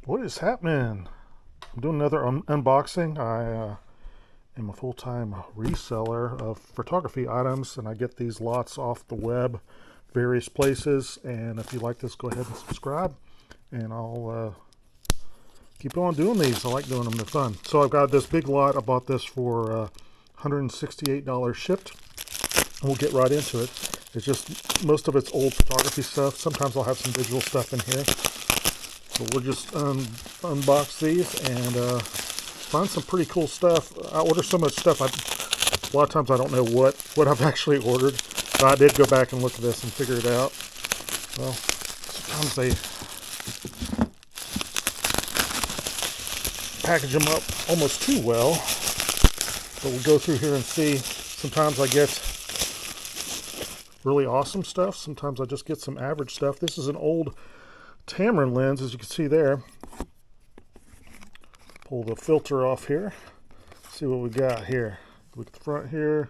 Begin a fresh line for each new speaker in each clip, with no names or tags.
What is happening? I'm doing another unboxing. I am a full-time reseller of photography items, and I get these lots off the web, various places. And if you like this, go ahead and subscribe, and I'll keep on doing these. I like doing them. They're fun. So I've got this big lot. I bought this for $168 shipped. And we'll get right into it. It's just most of it's old photography stuff. Sometimes I'll have some digital stuff in here. But we'll just unbox these and find some pretty cool stuff. I order so much stuff, a lot of times I don't know what I've actually ordered. But I did go back and look at this and figure it out. Well, sometimes they package them up almost too well. But we'll go through here and see. Sometimes I get really awesome stuff. Sometimes I just get some average stuff. This is an old Tamron lens, as you can see there. Pull the filter off here. See what we got here. Look at the front here.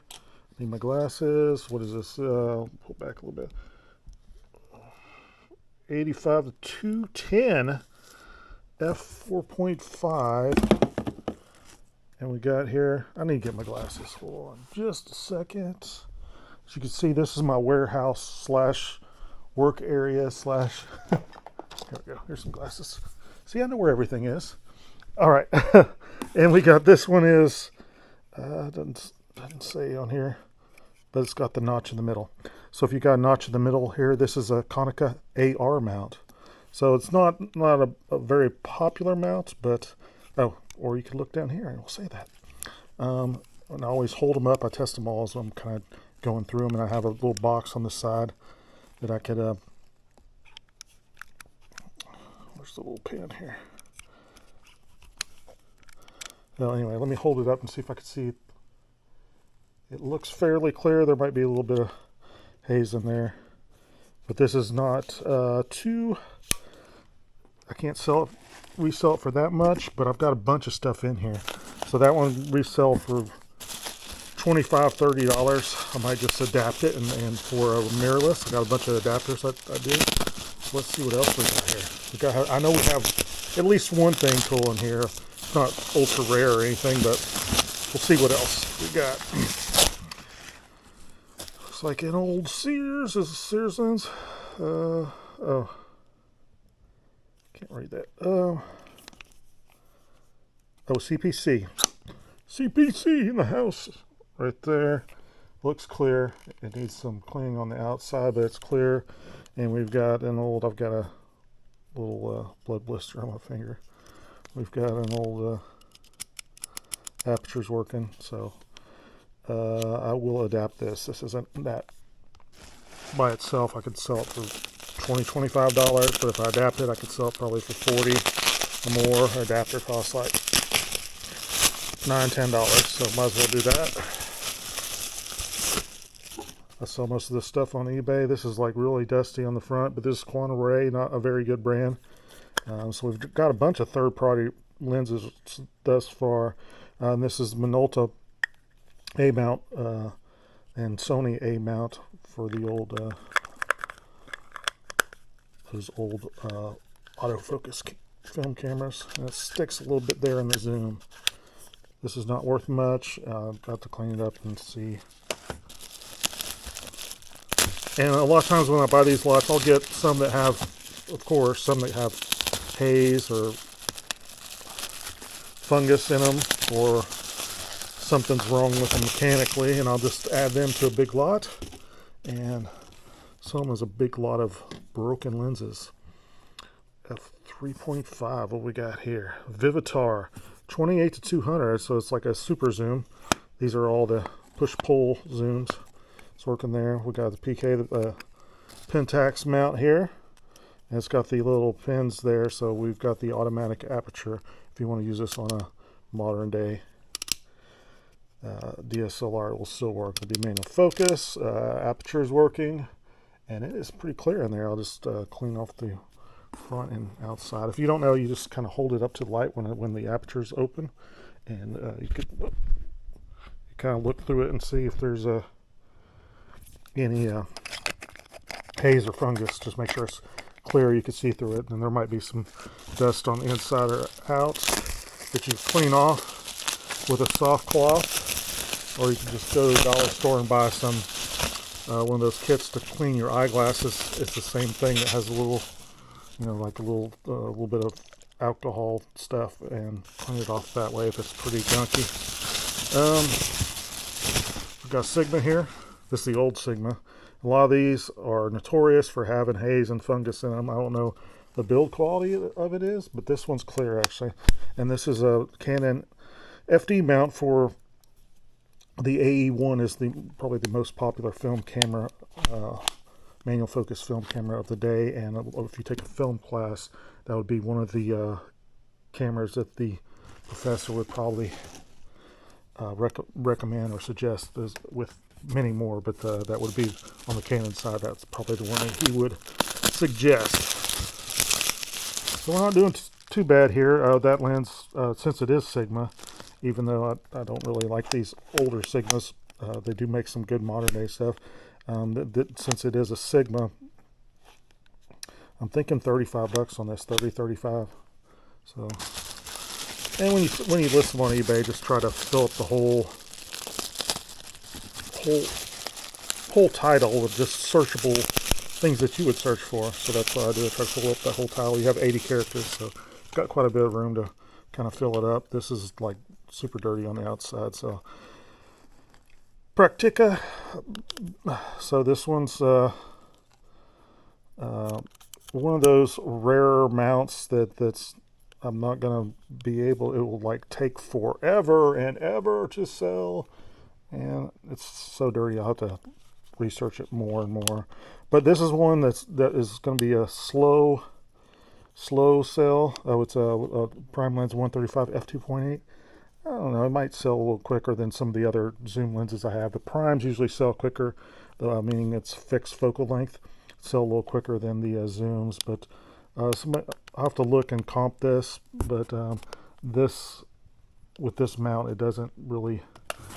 Need my glasses. What is this? Pull back a little bit. 85 to 210 f4.5. And we got here. I need to get my glasses. Hold on just a second. As you can see, this is my warehouse slash work area slash. Here we go. Here's some glasses. See, I know where everything is. All right. And we got this one is, doesn't say on here, but it's got the notch in the middle. So if you got a notch in the middle here, this is a Konica AR mount. So it's not a very popular mount, but, oh, or you could look down here and we'll say that. And I always hold them up. I test them all as I'm kind of going through them, and I have a little box on the side that I could, where's the little pin here? Well, anyway, let me hold it up and see if I can see it. It looks fairly clear. There might be a little bit of haze in there, but this is not too, I can't resell it for that much, but I've got a bunch of stuff in here. So that one resell for $25–30. I might just adapt it, and for a mirrorless, I got a bunch of adapters I do. So let's see what else we got here. I know we have at least one thing cool in here. It's not ultra rare or anything, but we'll see what else we got. Looks like an old Sears. Is it Sears lens? Oh, can't read that. Oh, CPC. CPC in the house. Right there. Looks clear. It needs some cleaning on the outside, but it's clear. And we've got an old, I've got a little blood blister on my finger. We've got an old aperture's working, so I will adapt this. This isn't that by itself. I could sell it for $20–25, but if I adapt it, I could sell it probably for $40 or more. Our adapter costs like $9–10, so might as well do that. I sell most of this stuff on eBay. This is like really dusty on the front, but this is Quantum Ray, not a very good brand. So we've got a bunch of third-party lenses thus far. And this is Minolta A mount and Sony A mount for the old those old autofocus film cameras. And it sticks a little bit there in the zoom. This is not worth much. I've got to clean it up and see. And a lot of times when I buy these lots, I'll get some that have, of course, some that have haze or fungus in them, or something's wrong with them mechanically, and I'll just add them to a big lot. And some is a big lot of broken lenses. F3.5, what we got here? Vivitar, 28–200, so it's like a super zoom. These are all the push-pull zooms. It's working there. We got the PK Pentax mount here, and it's got the little pins there, so we've got the automatic aperture if you want to use this on a modern day DSLR. It will still work. It'll be manual focus. Aperture is working, and it is pretty clear in there. I'll just clean off the front and outside. If you don't know, you just kind of hold it up to the light when the aperture is open, and you kind of look through it and see if there's any haze or fungus. Just make sure it's clear, you can see through it, and there might be some dust on the inside or out that you clean off with a soft cloth, or you can just go to the dollar store and buy some one of those kits to clean your eyeglasses. It's the same thing. It has a little, like a little bit of alcohol stuff, and clean it off that way if it's pretty gunky. We've got Sigma here. This is the old Sigma. A lot of these are notorious for having haze and fungus in them. I don't know the build quality of it is, but this one's clear actually. And this is a Canon FD mount for the AE1. Is probably the most popular film camera, manual focus film camera of the day. And if you take a film class, that would be one of the cameras that the professor would probably recommend or suggest, with many more, but that would be on the Canon side. That's probably the one that he would suggest. So we're not doing too bad here. That lens, since it is Sigma, even though I don't really like these older Sigmas, they do make some good modern day stuff. Since it is a Sigma, I'm thinking $35 on this, 30, 35. So, and when you list them on eBay, just try to fill up the whole title with just searchable things that you would search for. So that's what I do. I try to fill up that whole title. You have 80 characters, so got quite a bit of room to kind of fill it up. This is like super dirty on the outside. So Praktica. So this one's one of those rare mounts that's I'm not gonna be able. It will like take forever and ever to sell. And it's so dirty, I'll have to research it more and more. But this is one that is going to be a slow sell. Oh, it's a prime lens 135 f2.8. I don't know, it might sell a little quicker than some of the other zoom lenses I have. The primes usually sell quicker, meaning it's fixed focal length. Sell a little quicker than the zooms. But I'll have to look and comp this. But with this mount, it doesn't really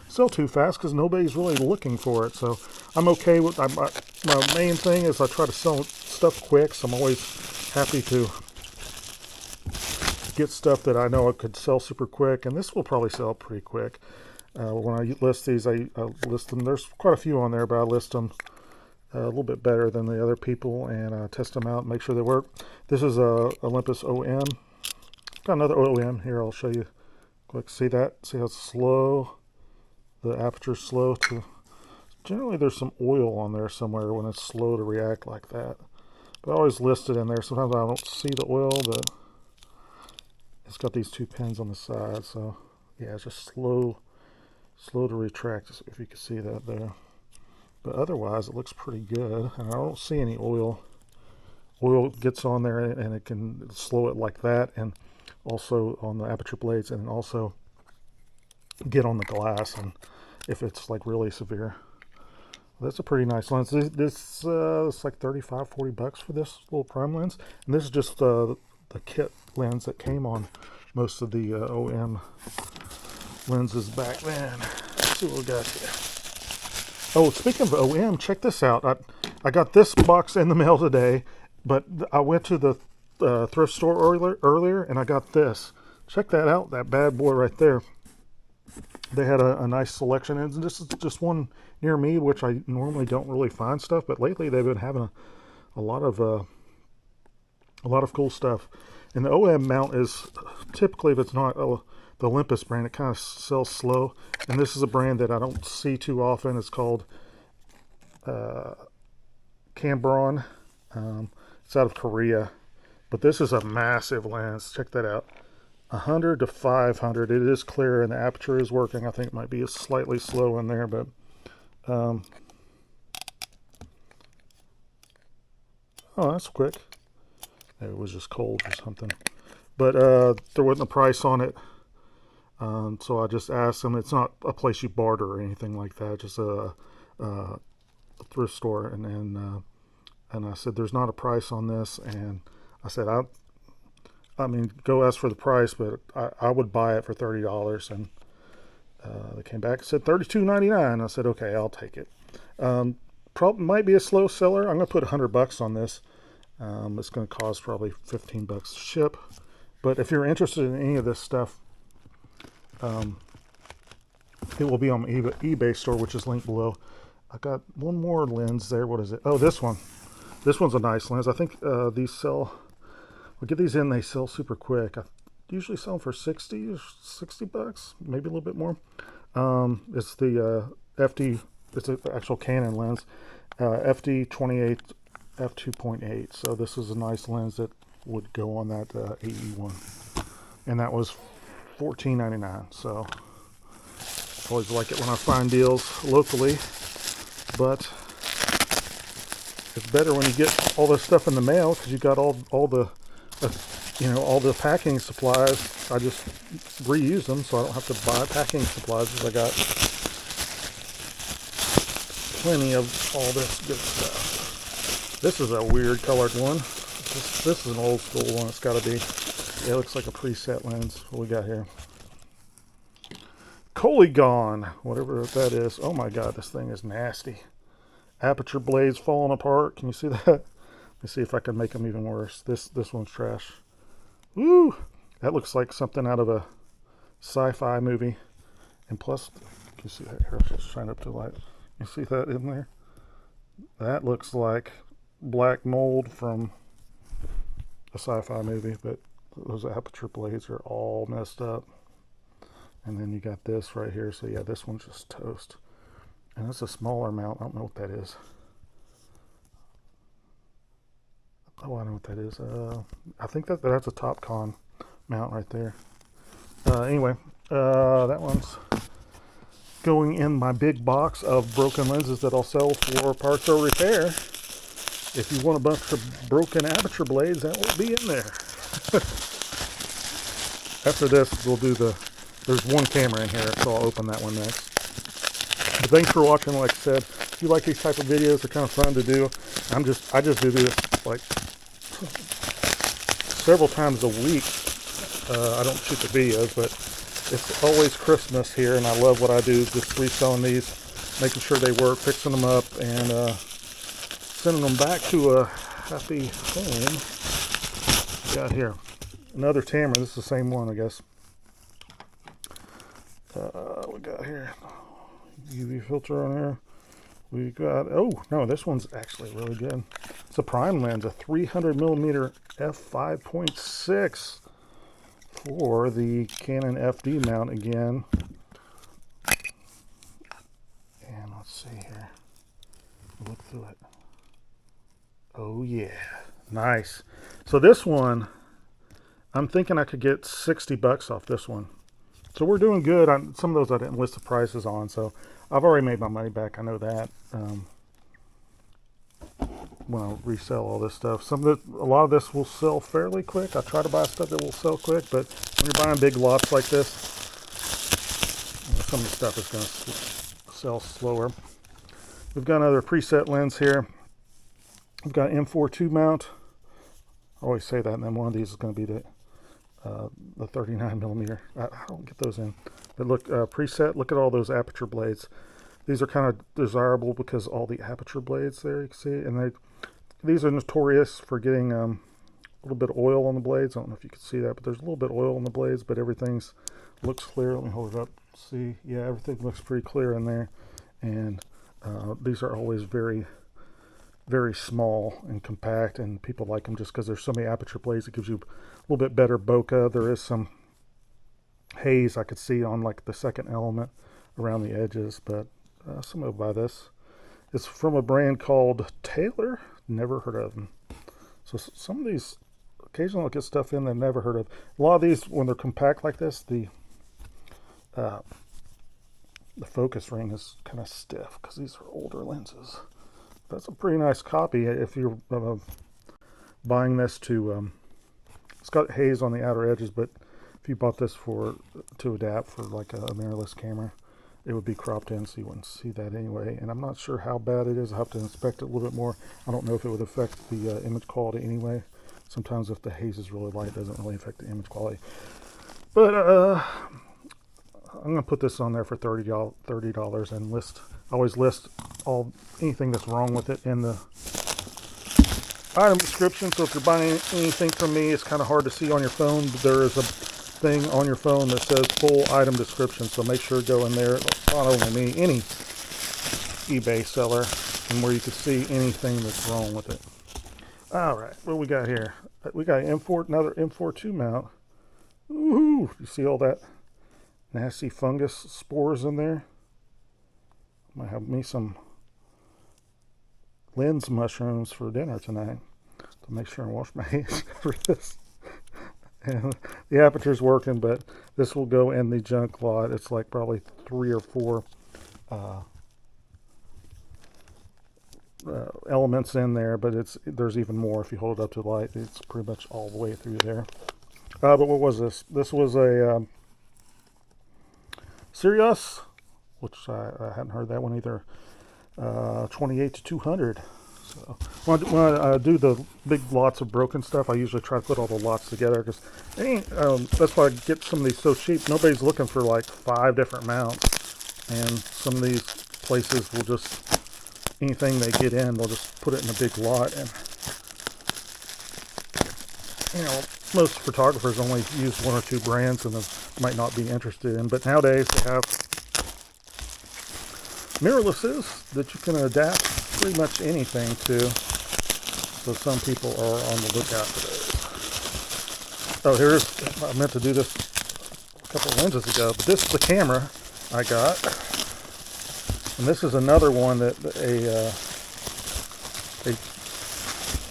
sell too fast because nobody's really looking for it. So I'm okay with my main thing is I try to sell stuff quick, so I'm always happy to get stuff that I know I could sell super quick, and this will probably sell pretty quick. When I list these, I list them. There's quite a few on there, but I list them a little bit better than the other people, and test them out and make sure they work. This is a Olympus OM. Got another OM here. I'll show you quick. See that? See how slow the aperture's slow to. Generally, there's some oil on there somewhere when it's slow to react like that. But I always list it in there. Sometimes I don't see the oil, but it's got these two pins on the side. So yeah, it's just slow to retract, if you can see that there. But otherwise, it looks pretty good. And I don't see any oil. Oil gets on there and it can slow it like that, and also on the aperture blades, and also get on the glass, and if it's like really severe. That's a pretty nice lens. This it's like $35-40 for this little prime lens, and this is just the kit lens that came on most of the OM lenses back then. Let's see what we got here. Oh, speaking of OM, check this out. I got this box in the mail today, but I went to the thrift store earlier and I got this. Check that out, that bad boy right there. They had a nice selection, and this is just one near me, which I normally don't really find stuff, but lately they've been having a lot of cool stuff. And the OM mount is typically, if it's not the Olympus brand, it kind of sells slow. And this is a brand that I don't see too often. It's called Cambron. It's out of Korea, but this is a massive lens. Check that out. 100 to 500. It is clear and the aperture is working. I think it might be slightly slow in there, but oh, that's quick. It was just cold or something. But there wasn't a price on it, so I just asked them. It's not a place you barter or anything like that, just a thrift store, and I said there's not a price on this, and I said I mean, go ask for the price, but I would buy it for $30. And they came back and said $32.99. I said, okay, I'll take it. Probably might be a slow seller. I'm going to put $100 on this. It's going to cost probably 15 bucks to ship. But if you're interested in any of this stuff, it will be on my eBay store, which is linked below. I got one more lens there. What is it? Oh, this one. This one's a nice lens. I think these sell, we get these in, they sell super quick. I usually sell them for 60 or 60 bucks, maybe a little bit more. It's the FD, it's an actual Canon lens, FD 28 f2.8. So this is a nice lens that would go on that AE1. And that was $14.99. So I always like it when I find deals locally, but it's better when you get all this stuff in the mail because you got all the all the packing supplies. I just reuse them, so I don't have to buy packing supplies because I got plenty of all this good stuff. This is a weird colored one. This is an old school one. It's got to be. Yeah, it looks like a preset lens. What we got here? Polygon, whatever that is. Oh my god, this thing is nasty. Aperture blades falling apart. Can you see that? Let me see if I can make them even worse. This one's trash. Woo! That looks like something out of a sci-fi movie. And plus, can you see that here? Let's shine up to the light. You see that in there? That looks like black mold from a sci-fi movie, but those aperture blades are all messed up. And then you got this right here. So yeah, this one's just toast. And that's a smaller mount. I don't know what that is. Oh, I know what that is. I think that's a Topcon mount right there. Anyway, that one's going in my big box of broken lenses that I'll sell for parts or repair. If you want a bunch of broken aperture blades, that will be in there. After this, we'll do there's one camera in here, so I'll open that one next. But thanks for watching. Like I said, if you like these type of videos, they're kind of fun to do. I just do this like several times a week. I don't shoot the videos, but it's always Christmas here, and I love what I do, just reselling these, making sure they work, fixing them up, and sending them back to a happy home. Got here another Tamron. This is the same one, I guess. We got here UV filter on there. We got, oh no, this one's actually really good. It's a prime lens, a 300mm f5.6 for the Canon FD mount again. And let's see here. Look through it. Oh yeah, nice. So this one, I'm thinking I could get 60 bucks off this one. So we're doing good on some of those. I didn't list the prices on, so I've already made my money back. I know that when I resell all this stuff. A lot of this will sell fairly quick. I try to buy stuff that will sell quick, but when you're buying big lots like this, some of the stuff is going to sell slower. We've got another preset lens here. We've got M42 mount. I always say that, and then one of these is going to be the 39mm. I don't get those in, but look, preset. Look at all those aperture blades. These are kind of desirable because all the aperture blades there, you can see, and these are notorious for getting a little bit of oil on the blades. I don't know if you can see that, but there's a little bit of oil on the blades, but everything's looks clear. Let me hold it up. See, yeah, everything looks pretty clear in there, and these are always very, very small and compact, and people like them just because there's so many aperture blades. It gives you a little bit better bokeh. There is some haze I could see on like the second element around the edges, but somebody will buy this. It's from a brand called Taylor. Never heard of them. So some of these, occasionally I'll get stuff in that I've never heard of. A lot of these, when they're compact like this, the focus ring is kind of stiff because these are older lenses. That's a pretty nice copy if you're buying this to, it's got haze on the outer edges, but if you bought this to adapt for like a mirrorless camera, it would be cropped in, so you wouldn't see that anyway. And I'm not sure how bad it is. I'll have to inspect it a little bit more. I don't know if it would affect the image quality anyway. Sometimes if the haze is really light, it doesn't really affect the image quality. But I'm going to put this on there for $30 and always list anything that's wrong with it in the item description. So if you're buying anything from me, it's kind of hard to see on your phone, but there is a thing on your phone that says full item description. So make sure to go in there, not only me, any eBay seller, and where you can see anything that's wrong with it. All right, what we got here? We got another M42 mount. Ooh, you see all that nasty fungus spores in there? Might have me some lens mushrooms for dinner tonight. So make sure and wash my hands for this. And the aperture's working, but this will go in the junk lot. It's like probably 3 or 4 elements in there, but there's even more if you hold it up to the light. It's pretty much all the way through there. But what was this? This was a Sirius, which I hadn't heard that one either. 28 to 200. So when I do the big lots of broken stuff, I usually try to put all the lots together, because that's why I get some of these so cheap. Nobody's looking for like 5 different mounts, and some of these places will just, anything they get in, they'll just put it in a big lot. And most photographers only use 1 or 2 brands and might not be interested in. But nowadays they have mirrorlesses that you can adapt pretty much anything to. So some people are on the lookout for those. I meant to do this a couple of lenses ago, but this is the camera I got. And this is another one that a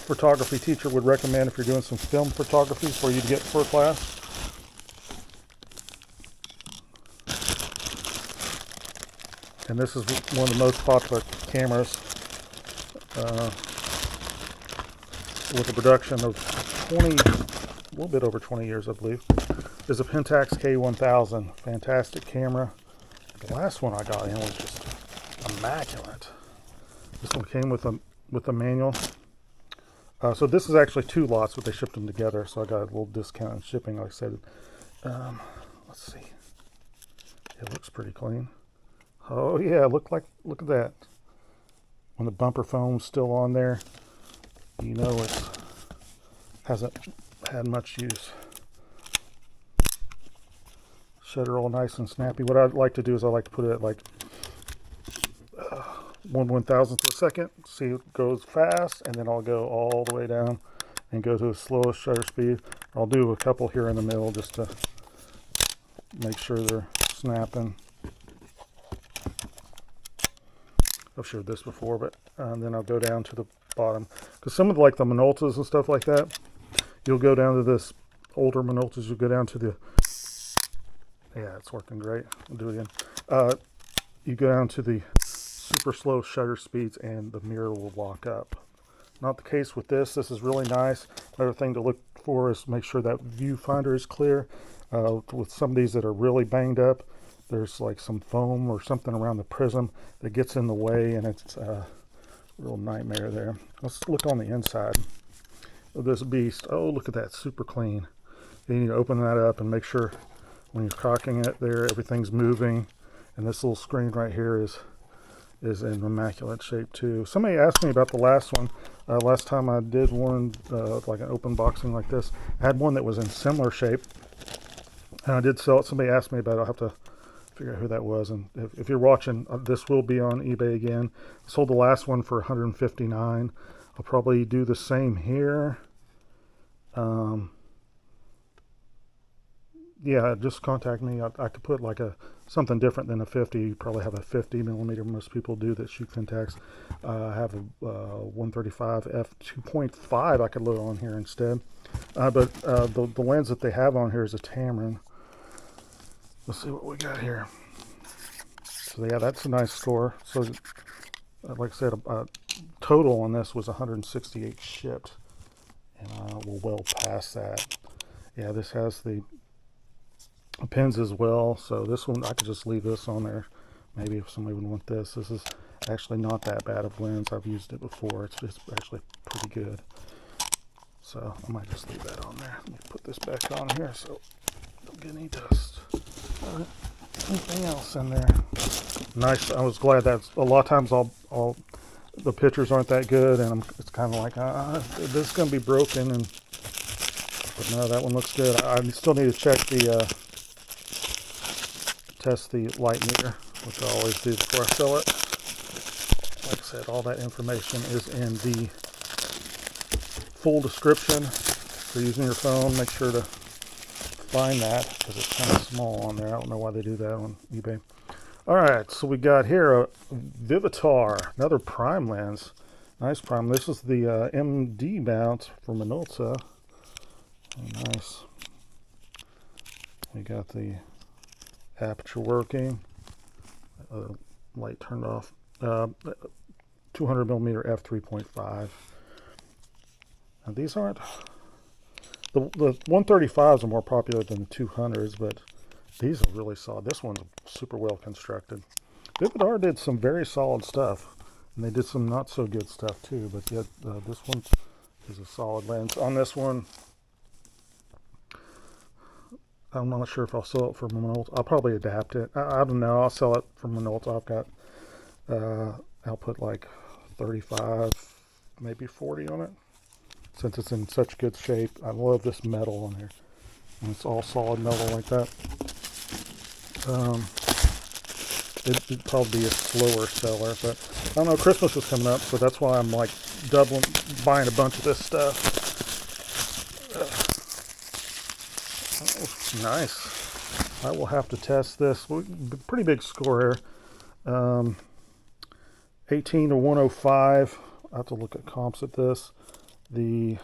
photography teacher would recommend if you're doing some film photography for you to get for a class. And this is one of the most popular cameras with a production of 20, a little bit over 20 years, I believe, is a Pentax K1000. Fantastic camera. The last one I got in was just immaculate. This one came with a manual. So this is actually 2 lots, but they shipped them together, so I got a little discount in shipping, like I said. Let's see. It looks pretty clean. Oh yeah, look at that. When the bumper foam's still on there, you know it hasn't had much use. Shutter all nice and snappy. What I like to do is I like to put it at like 1/1000th of a second. See, it goes fast, and then I'll go all the way down and go to the slowest shutter speed. I'll do a couple here in the middle just to make sure they're snapping. I've showed this before, but then I'll go down to the bottom, because some of the Minoltas and stuff like that, you'll go down to this older Minoltas. You'll go down to the, yeah, it's working great. I'll do it again. You go down to the super slow shutter speeds, and the mirror will lock up. Not the case with this. This is really nice. Another thing to look for is make sure that viewfinder is clear. With some of these that are really banged up, there's like some foam or something around the prism that gets in the way, and it's a real nightmare there. Let's look on the inside of this beast. Oh, look at that, super clean. You need to open that up and make sure when you're cocking it there, everything's moving. And this little screen right here is in immaculate shape too. Somebody asked me about the last one. Last time I did one, like an open boxing like this, I had one that was in similar shape, and I did sell it. Somebody asked me about it. I'll have to figure out who that was. And if you're watching, this will be on eBay again. I sold the last one for $159. I'll probably do the same here. Yeah, just contact me. I could put like something different than a 50. You probably have a 50 millimeter. Most people do that shoot Pentax. I have a 135 f2.5 I could load on here instead. But the lens that they have on here is a Tamron. Let's see what we got here. So yeah, that's a nice score. So like I said, total on this was 168 shipped, and we're well past that. Yeah, this has the pins as well, so this one I could just leave this on there. Maybe if somebody would want this. This is actually not that bad of lens. I've used it before. It's actually pretty good. So I might just leave that on there. Let me put this back on here so don't get any dust. Anything else in there? Nice. I was glad that a lot of times I'll the pictures aren't that good, and it's kind of like, this is going to be broken. But no, that one looks good. I still need to check test the light meter, which I always do before I sell it. Like I said, all that information is in the full description. For using your phone, make sure to find that, because it's kind of small on there. I don't know why they do that on eBay. All right, so we got here a Vivitar, another prime lens. Nice prime. This is the MD mount for Minolta. Nice. We got the aperture working. Light turned off. 200 millimeter f3.5. Now these aren't, the 135s are more popular than the 200s, but these are really solid. This one's super well constructed. Vivitar did some very solid stuff, and they did some not so good stuff too, but yet this one is a solid lens. On this one, I'm not sure if I'll sell it for Minolta. I'll probably adapt it. I don't know. I'll sell it for Minolta. I've got output like 35, maybe 40 on it, since it's in such good shape. I love this metal on here, and it's all solid metal like that. It'd probably be a slower seller, but I don't know. Christmas is coming up, so that's why I'm like buying a bunch of this stuff. Oh, nice. I will have to test this. Pretty big score here. 18 to 105. I have to look at comps at this. This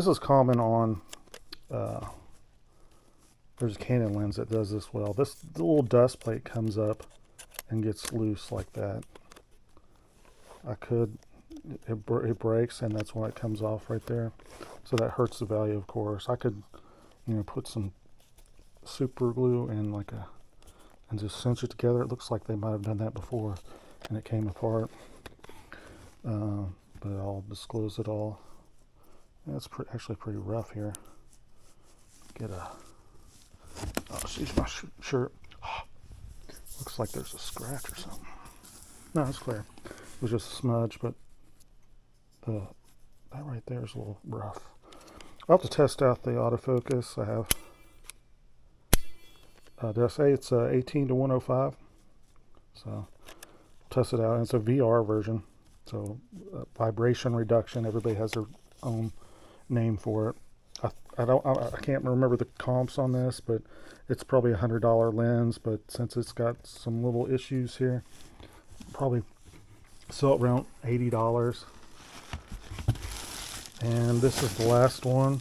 is common on, there's a Canon lens that does this well. The little dust plate comes up and gets loose like that. It breaks, and that's why it comes off right there. So that hurts the value, of course. I could, put some super glue and and just cinch it together. It looks like they might have done that before, and it came apart. But I'll disclose it all. It's actually pretty rough here. Oh, she's my shirt. Looks like there's a scratch or something. No, it's clear. It was just a smudge, but that right there is a little rough. I'll have to test out the autofocus. I have, did I say it's 18 to 105? So test it out. It's a VR version, so vibration reduction. Everybody has their own name for it. I can't remember the comps on this, but it's probably $100 lens. But since it's got some little issues here, probably sell it around $80. And this is the last one.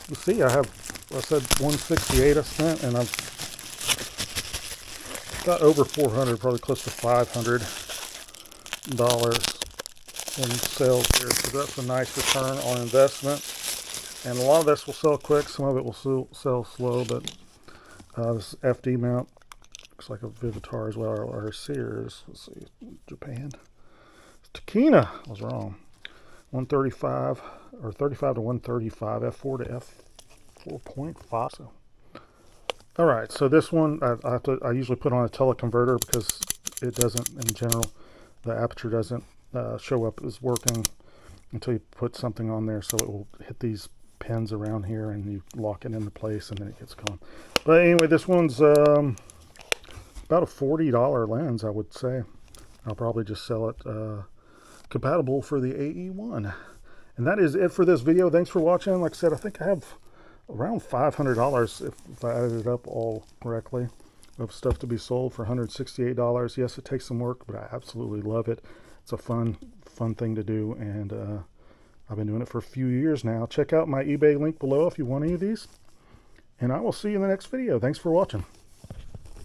You see, I said 168 I spent, and I've got over 400, probably close to $500 in sales here. So that's a nice return on investment. And a lot of this will sell quick, some of it will sell slow, but this FD mount looks like a Vivitar as well, or Sears. Let's see, Japan. Takina, I was wrong. 135 or 35 to 135, f4 to f4.5. So, all right, so this one I usually put on a teleconverter because it doesn't, in general, the aperture doesn't show up as working until you put something on there, so it will hit these pins around here and you lock it into place and then it gets going. But anyway, this one's about a $40 lens, I would say. I'll probably just sell it compatible for the AE1. And that is it for this video. Thanks for watching. Like I said, I think I have around $500 if I added it up all correctly of stuff to be sold for $168. Yes, it takes some work, but I absolutely love it. It's a fun thing to do, and I've been doing it for a few years now. Check out my eBay link below if you want any of these, and I will see you in the next video. Thanks for watching.